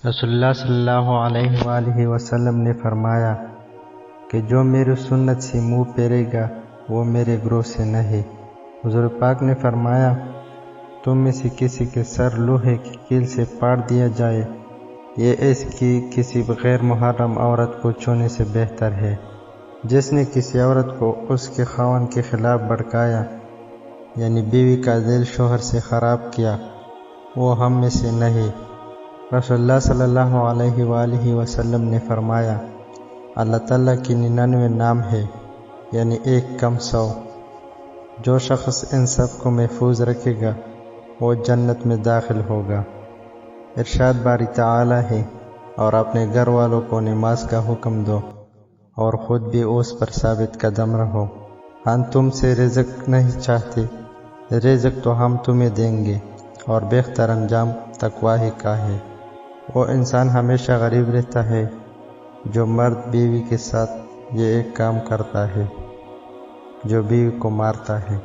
رسول اللہ صلی اللہ علیہ وآلہ وسلم نے فرمایا کہ جو میری سنت سے منہ پھیرے گا وہ میرے گروہ سے نہیں۔ حضور پاک نے فرمایا تم میں سے کسی کے سر لوہے کی کیل سے پاڑ دیا جائے یہ اس کی کسی غیر محرم عورت کو چھونے سے بہتر ہے۔ جس نے کسی عورت کو اس کے خاوند کے خلاف بھڑکایا یعنی بیوی کا دل شوہر سے خراب کیا وہ ہم میں سے نہیں۔ رسول اللہ صلی اللہ علیہ وآلہ وسلم نے فرمایا اللہ تعالیٰ کی 99 نام ہے یعنی 1 کم 100۔ جو شخص ان سب کو محفوظ رکھے گا وہ جنت میں داخل ہوگا۔ ارشاد باری تعالی ہے اور اپنے گھر والوں کو نماز کا حکم دو اور خود بھی اس پر ثابت قدم رہو۔ ہم تم سے رزق نہیں چاہتے، رزق تو ہم تمہیں دیں گے اور بہتر انجام تقوی ہی کا ہے۔ وہ انسان ہمیشہ غریب رہتا ہے جو مرد بیوی کے ساتھ یہ ایک کام کرتا ہے جو بیوی کو مارتا ہے۔